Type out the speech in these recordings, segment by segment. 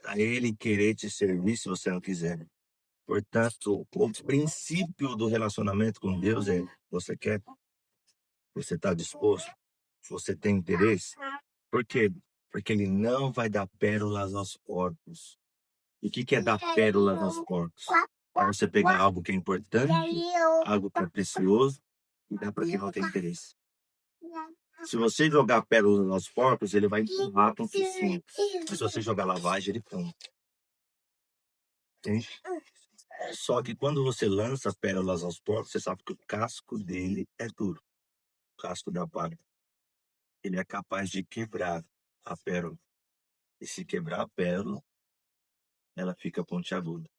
adianta ele querer te servir se você não quiser. Portanto, o princípio do relacionamento com Deus é: você quer, você está disposto, você tem interesse. Por quê? Porque ele não vai dar pérolas aos porcos. E o que é dar pérolas aos porcos? É você pegar algo que é importante, algo que é precioso, e dar para quem não tem interesse. Se você jogar pérolas aos porcos, ele vai empurrar para o focinho. Mas se você jogar lavagem, ele come. Entende? Só que quando você lança pérolas aos porcos, você sabe que o casco dele é duro. O casco da palha. Ele é capaz de quebrar a pérola. E se quebrar a pérola, ela fica pontiaguda.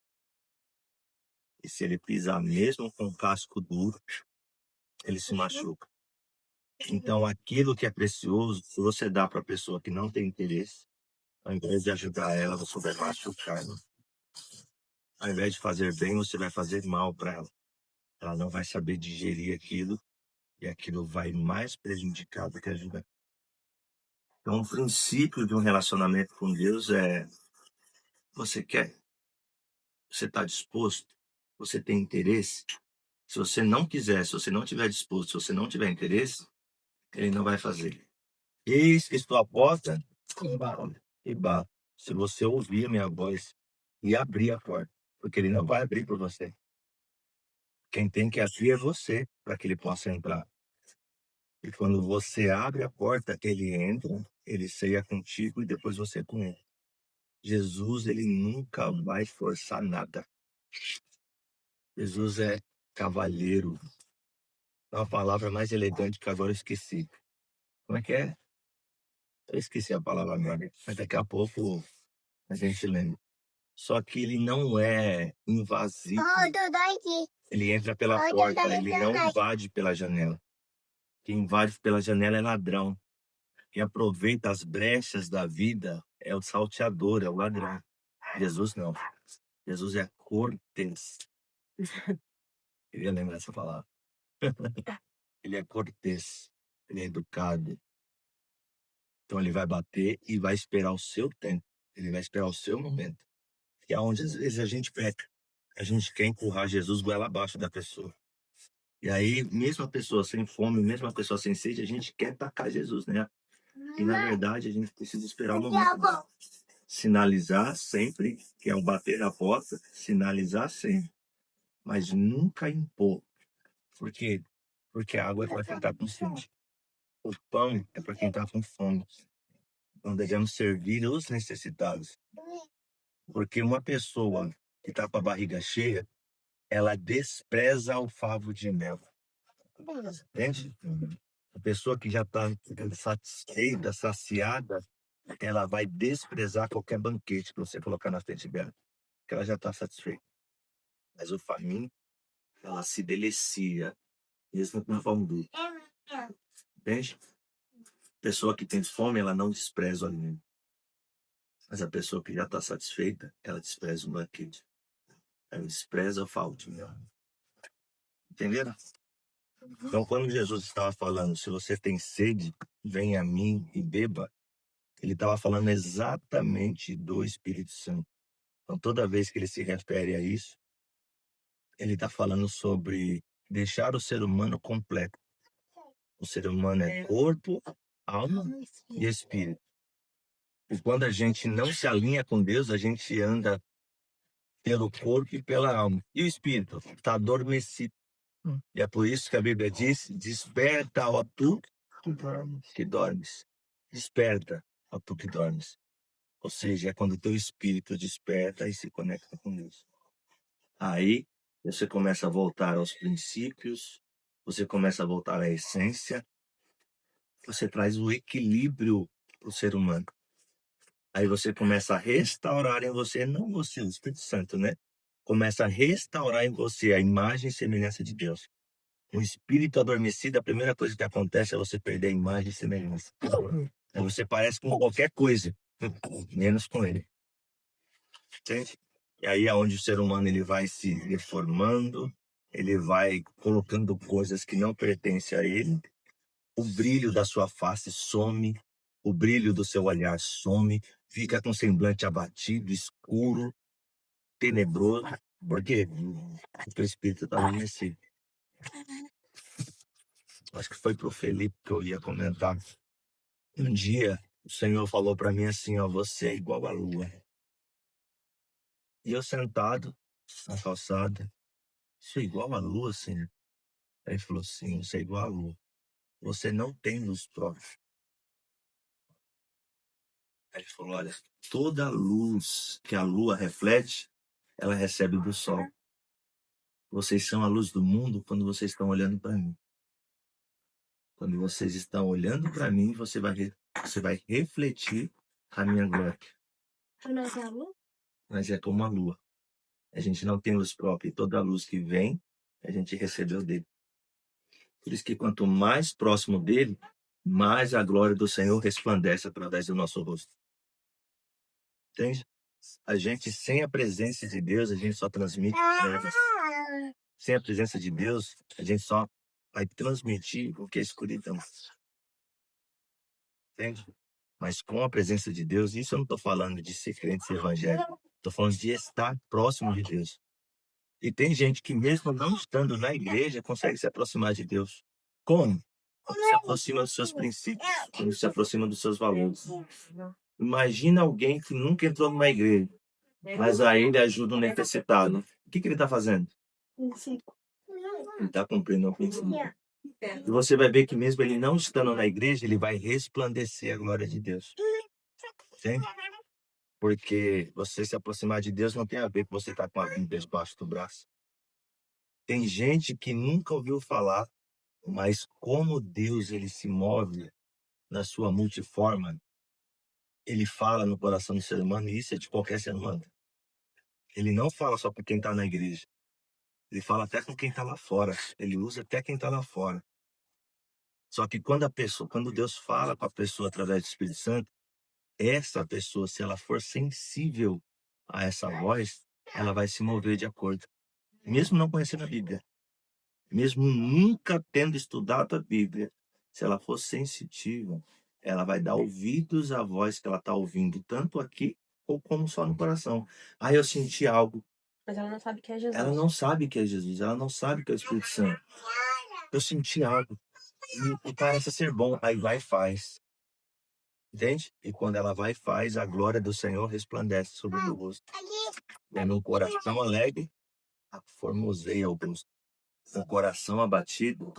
E se ele pisar mesmo com o casco duro, ele se machuca. Então, aquilo que é precioso, se você dá para a pessoa que não tem interesse, ao invés de ajudar ela, você vai machucar ela. Ao invés de fazer bem, você vai fazer mal para ela. Ela não vai saber digerir aquilo e aquilo vai mais prejudicar do que ajudar. Então, o princípio de um relacionamento com Deus é: você quer, você está disposto, você tem interesse. Se você não quiser, se você não estiver disposto, se você não tiver interesse, ele não vai fazer. Eis que estou à porta e bato. Se você ouvir a minha voz e abrir a porta, porque ele não vai abrir por você. Quem tem que abrir é você, para que ele possa entrar. E quando você abre a porta, ele entra, ele ceia contigo e depois você com ele. Jesus, ele nunca vai forçar nada. Jesus é cavalheiro. É uma palavra mais elegante que agora eu esqueci. Como é que é? Eu esqueci a palavra agora, mas daqui a pouco a gente lembra. Só que ele não é invasivo. Ele entra pela porta, ele não invade pela janela. Quem invade pela janela é ladrão. Quem aproveita as brechas da vida é o salteador, é o ladrão. Jesus não. Jesus é cortês. Eu ia lembrar essa palavra. Ele é cortês. Ele é educado. Então ele vai bater e vai esperar o seu tempo. Ele vai esperar o seu momento. E é onde às vezes a gente peca. A gente quer empurrar Jesus goela abaixo da pessoa. E aí, mesmo a pessoa sem fome, mesmo a pessoa sem sede, a gente quer tacar Jesus, né? E na verdade a gente precisa esperar o momento. Sinalizar sempre, que é o bater na porta, sinalizar sempre. Mas nunca impor. Por quê? Porque a água é para quem está com sede. O pão é para quem está com fome. Então devemos servir os necessitados. Porque uma pessoa que está com a barriga cheia, ela despreza o favo de mel. Entende? A pessoa que já está satisfeita, saciada, ela vai desprezar qualquer banquete que você colocar na frente dela, porque ela já está satisfeita. Mas o faminto, ela se delicia, mesmo com fome dura. Entende? A pessoa que tem fome, ela não despreza o alimento. Mas a pessoa que já está satisfeita, ela despreza o banquete. Ela despreza o favo de mel. Entenderam? Então, quando Jesus estava falando, se você tem sede, venha a mim e beba, ele estava falando exatamente do Espírito Santo. Então, toda vez que ele se refere a isso, ele está falando sobre deixar o ser humano completo. O ser humano é corpo, alma e espírito. E quando a gente não se alinha com Deus, a gente anda pelo corpo e pela alma. E o espírito está adormecido. E é por isso que a Bíblia diz: desperta, ó tu que dormes. Desperta, ó tu que dormes. Ou seja, é quando o teu espírito desperta e se conecta com Deus. Aí você começa a voltar aos princípios, você começa a voltar à essência, você traz o equilíbrio para o ser humano. Aí você começa a restaurar em você, não você, o Espírito Santo, né? Começa a restaurar em você a imagem e semelhança de Deus. O espírito adormecido, a primeira coisa que acontece é você perder a imagem e semelhança. Aí você parece com qualquer coisa, menos com ele. Entende? E aí é onde o ser humano ele vai se deformando, ele vai colocando coisas que não pertencem a ele, o brilho da sua face some, o brilho do seu olhar some, fica com semblante abatido, escuro, tenebroso, porque o teu espírito está adormecido. Acho que foi pro Felipe que eu ia comentar. Um dia, o Senhor falou para mim assim, ó, você é igual à lua. E eu sentado na calçada, sou igual à lua, Senhor? Aí ele falou assim, você é igual à lua. Você não tem luz própria. Aí ele falou, olha, toda luz que a lua reflete, ela recebe do sol. Vocês são a luz do mundo quando vocês estão olhando para mim. Quando vocês estão olhando para mim, você vai refletir a minha glória. Mas é como a lua. A gente não tem luz própria. E toda luz que vem, a gente recebeu dele. Por isso que quanto mais próximo dele, mais a glória do Senhor resplandece através do nosso rosto. Entende? A gente, sem a presença de Deus, a gente só transmite trevas. Sem a presença de Deus, a gente só vai transmitir o que é escuridão. Entende? Mas com a presença de Deus, isso eu não estou falando de ser crente, ser evangélico. Estou falando de estar próximo de Deus. E tem gente que mesmo não estando na igreja, consegue se aproximar de Deus. Como? Quando se aproxima dos seus princípios, quando se aproxima dos seus valores. Imagina alguém que nunca entrou numa igreja, mas ainda ajuda um necessitado. O que ele está fazendo? Ele está cumprindo o princípio. E você vai ver que mesmo ele não estando na igreja, ele vai resplandecer a glória de Deus. Entende? Porque você se aproximar de Deus não tem a ver com você estar com a Bíblia debaixo do braço. Tem gente que nunca ouviu falar, mas como Deus ele se move na sua multiforma, ele fala no coração do ser humano, e isso é de qualquer ser humano. Ele não fala só para quem está na igreja. Ele fala até com quem está lá fora. Ele usa até quem está lá fora. Só que quando Deus fala com a pessoa através do Espírito Santo, essa pessoa, se ela for sensível a essa voz, ela vai se mover de acordo. Mesmo não conhecendo a Bíblia. Mesmo nunca tendo estudado a Bíblia, se ela for sensitiva, ela vai dar ouvidos à voz que ela está ouvindo, tanto aqui ou como só no coração. Aí eu senti algo. Mas ela não sabe que é Jesus. Ela não sabe que é Jesus, ela não sabe que é o Espírito Santo. Eu senti algo. E parece ser bom. Aí vai e faz. Entende? E quando ela vai e faz, a glória do Senhor resplandece sobre o meu rosto. É meu coração alegre, formoseia o rosto. Com o coração abatido,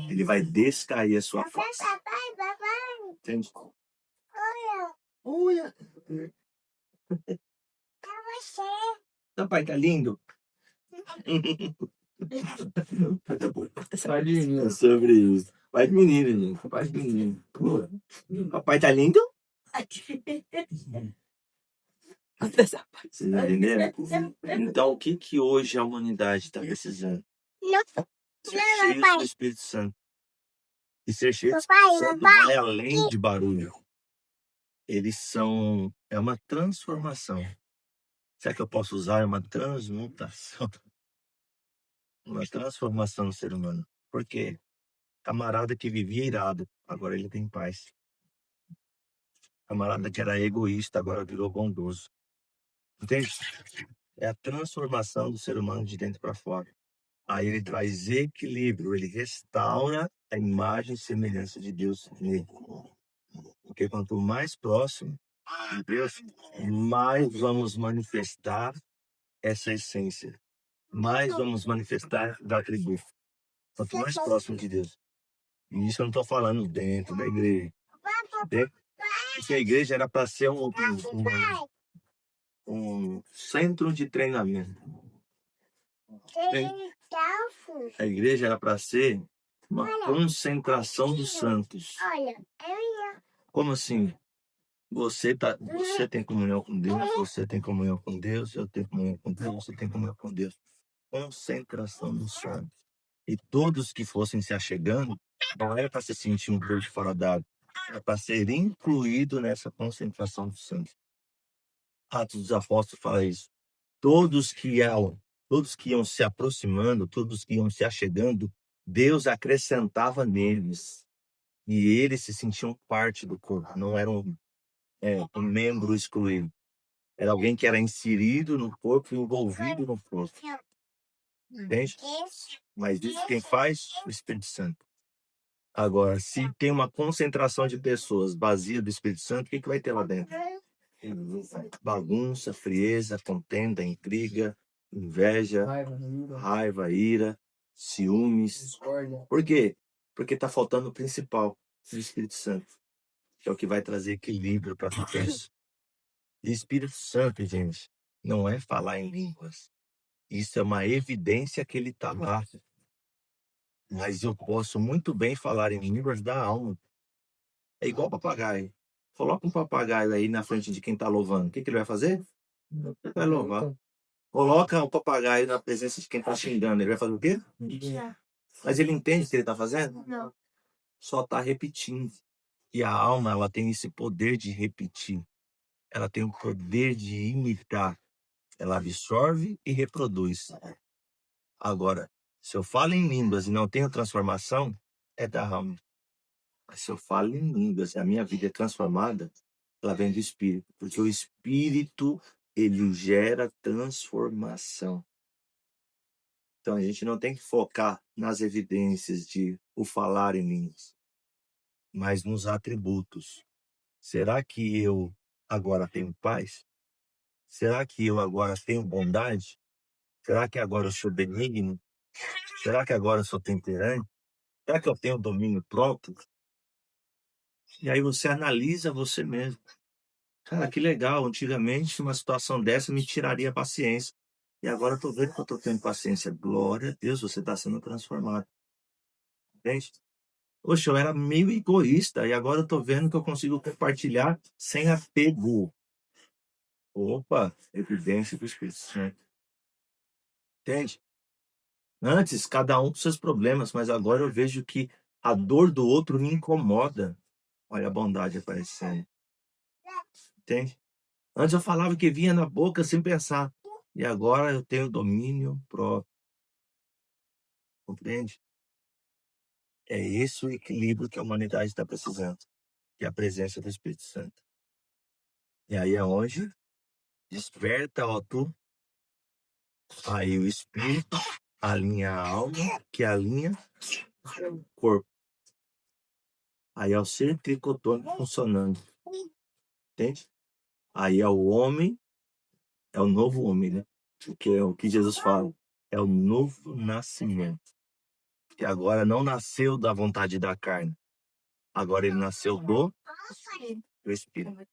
ele vai descair a sua face. Entende? Olha. Seu pai tá lindo? É sobre isso. Pai de menino, gente. Pai de menino. Papai tá lindo? Vocês entenderam? Então, o que hoje a humanidade está precisando? Ser cheio do Espírito Santo. E ser cheio do Espírito Santo vai além de barulho. É uma transformação. Será que eu posso usar uma transmutação? Uma transformação no ser humano. Porque camarada que vivia irado, agora ele tem paz. Camarada que era egoísta, agora virou bondoso. Entende? É a transformação do ser humano de dentro para fora. Aí ele traz equilíbrio, ele restaura a imagem e semelhança de Deus nele. Porque quanto mais próximo de Deus, mais vamos manifestar essa essência. Mais vamos manifestar da atributo. Quanto mais próximo de Deus. E isso eu não estou falando dentro da igreja. Porque a igreja era para ser um centro de treinamento. A igreja era para ser uma concentração dos santos. Como assim? Você tem comunhão com Deus, você tem comunhão com Deus, eu tenho comunhão com Deus, você tem comunhão com Deus. Concentração dos santos. E todos que fossem se achegando, não era para se sentir um peixe fora d'água, era para ser incluído nessa concentração dos santos. Atos dos Apóstolos fala isso. Todos que iam se aproximando, todos que iam se achegando, Deus acrescentava neles. E eles se sentiam parte do corpo, não eram um membro excluído. Era alguém que era inserido no corpo, envolvido no corpo. Entende? Mas isso quem faz? O Espírito Santo. Agora, se tem uma concentração de pessoas vazia do Espírito Santo, o que vai ter lá dentro? Bagunça, frieza, contenda, intriga, inveja, raiva, ira, ciúmes. Por quê? Porque está faltando o principal, o Espírito Santo, que é o que vai trazer equilíbrio para a peça. E Espírito Santo, gente, não é falar em línguas. Isso é uma evidência que ele está lá. Mas eu posso muito bem falar em línguas da alma. É igual papagaio. Coloca um papagaio aí na frente de quem está louvando. O que ele vai fazer? Vai louvar. Coloca o papagaio na presença de quem está xingando. Ele vai fazer o quê? Mas ele entende o que ele está fazendo? Não. Só está repetindo. E a alma, ela tem esse poder de repetir. Ela tem o poder de imitar. Ela absorve e reproduz. Agora, se eu falo em línguas e não tenho transformação, é da alma. Mas se eu falo em línguas e a minha vida é transformada, ela vem do Espírito. Porque o Espírito, ele gera transformação. Então, a gente não tem que focar nas evidências de o falar em línguas, mas nos atributos. Será que eu agora tenho paz? Será que eu agora tenho bondade? Será que agora eu sou benigno? Será que agora eu sou temperante? Será que eu tenho domínio próprio? E aí você analisa você mesmo. Cara, que legal. Antigamente, uma situação dessa me tiraria a paciência. E agora eu tô vendo que eu tô tendo paciência. Glória a Deus, você está sendo transformado. Entende? Poxa, eu era meio egoísta e agora eu tô vendo que eu consigo compartilhar sem apego. Opa, evidência do Espírito Santo. Entende? Antes, cada um com seus problemas, mas agora eu vejo que a dor do outro me incomoda. Olha a bondade aparecendo. Entende? Antes eu falava que vinha na boca sem pensar. E agora eu tenho domínio próprio. Compreende? É esse o equilíbrio que a humanidade está precisando. Que é a presença do Espírito Santo. E aí é onde desperta, ó, tu. Aí o Espírito alinha a alma, que alinha o corpo. Aí é o ser tricotônico funcionando. Entende? Aí é o homem, é o novo homem, né? Porque é o que Jesus fala. É o novo nascimento. Que agora não nasceu da vontade da carne. Agora ele nasceu do Espírito.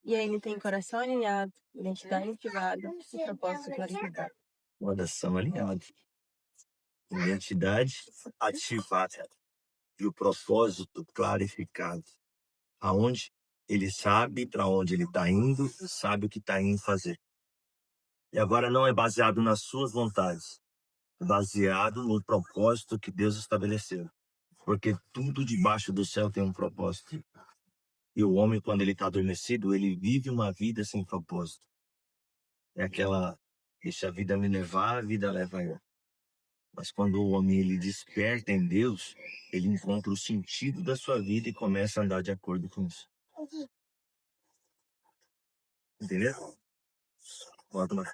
E aí ele tem coração alinhado, identidade ativada e propósito clarificado. Coração alinhado. Identidade ativada. E o propósito clarificado. Aonde ele sabe para onde ele está indo, sabe o que está indo fazer. E agora não é baseado nas suas vontades, é baseado no propósito que Deus estabeleceu. Porque tudo debaixo do céu tem um propósito. E o homem, quando ele está adormecido, ele vive uma vida sem propósito. É aquela, deixa a vida me levar, a vida leva eu. Mas quando o homem ele desperta em Deus, ele encontra o sentido da sua vida e começa a andar de acordo com isso. Entendeu? Bota uma...